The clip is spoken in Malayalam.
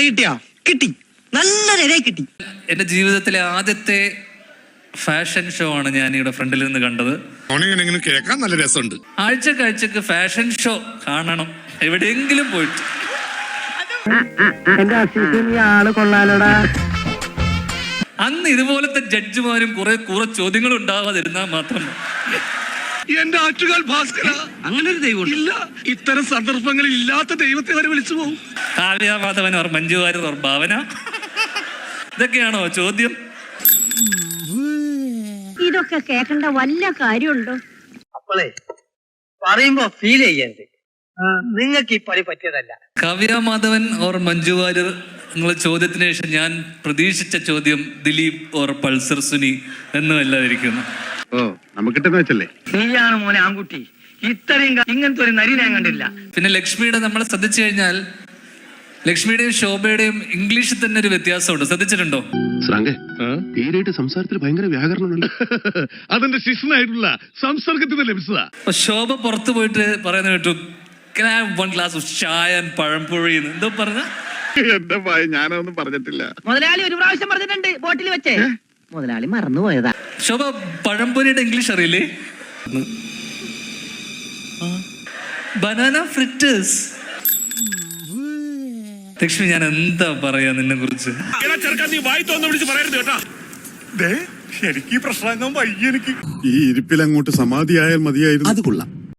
കിട്ടിയോ? കിട്ടി, നല്ലൊരു കിട്ടി. എന്റെ ജീവിതത്തിലെ ആദ്യത്തെ ഫാഷൻ ഷോ ആണ് ഞാൻ ഇവിടെ ഫ്രണ്ടിൽ നിന്ന് കണ്ടത്. കേൾക്കാൻ നല്ല രസമുണ്ട്. ആഴ്ചക്ക് ഫാഷൻ ഷോ കാണണം, എവിടെയെങ്കിലും പോയിട്ട്. അന്ന് ഇതുപോലത്തെ ജഡ്ജിമാരും കുറെ ചോദ്യങ്ങൾ ഉണ്ടാവാതിരുന്നാൽ മാത്രം. എന്റെ ആറ്റുകാൽ ഭാസ്കര, അങ്ങനെ ഒരു ദൈവം ഇല്ല. ഇത്തരം സന്ദർഭങ്ങളിൽ ഇല്ലാത്ത ദൈവത്തെ വരെ വിളിച്ചു പോകും. കാവ്യമാധവൻ ഓർ മഞ്ജു വാര്യർ ഓർ ഭാവന, ഇതൊക്കെയാണോ ചോദ്യം? ഇതൊക്കെ കേൾക്കേണ്ട വല്ല കാര്യമുണ്ടോ? അപ്പോളേ പറയുമ്പോ ഫീൽ ചെയ്യരുത്, നിങ്ങൾക്ക് ഈ പണി പറ്റിയതല്ല. കാവ്യമാധവൻ ഓർ മഞ്ജു വാര്യർ എന്നുള്ള ചോദ്യത്തിന് ശേഷം ഞാൻ പ്രതീക്ഷിച്ച ചോദ്യം ദിലീപ് ഓർ പൾസർ സുനി എന്നുമല്ലാതിരിക്കുന്നു. നമുക്കിട്ടെന്ന് വെച്ചല്ലേ. നീയാണ് മോനെ ആൺകുട്ടി, ഇത്രയും ഇങ്ങനത്തെ ഒരു നരി ഞാൻ കണ്ടില്ല. പിന്നെ ലക്ഷ്മിയുടെ നമ്മൾ ശ്രദ്ധിച്ചു കഴിഞ്ഞാൽ ലക്ഷ്മിയുടെയും ശോഭയുടെയും ഇംഗ്ലീഷിൽ തന്നെ ഒരു വ്യത്യാസമുണ്ട്, ശ്രദ്ധിച്ചിട്ടുണ്ടോ? സംസാരത്തിൽ ഭയങ്കര വ്യാകരണമുണ്ട്. അതിന്റെ ശിഷ്യനായിട്ടുള്ള സംസർഗത്തിന് ലഭിച്ചതാ. ശോഭ പുറത്തു പോയിട്ട് പറയുന്ന കേട്ടു, "Can I have one glass of chai and പഴംപൊഴി?" എന്തോ പറഞ്ഞ. എന്റെ ഭയ, ഞാനൊന്നും പറഞ്ഞിട്ടില്ല. മുതലാളി ഒരു പ്രാവശ്യം പറഞ്ഞിട്ടുണ്ട് ബോട്ടിൽ വെച്ചേ, മുതലാളി മറന്നുപോയതാ. ശോഭ പഴംപൊരിയുടെ ഇംഗ്ലീഷ് അറിയില്ലേ? Banana fritters. ലക്ഷ്മി, ഞാൻ എന്താ പറയാ നിന്നെ കുറിച്ച്? എനിക്ക് പ്രശ്നം വയ്യ. എനിക്ക് ഈ ഇരിപ്പിൽ അങ്ങോട്ട് സമാധിയായാൽ മതിയായിരുന്നു. അത് കൊള്ളാം.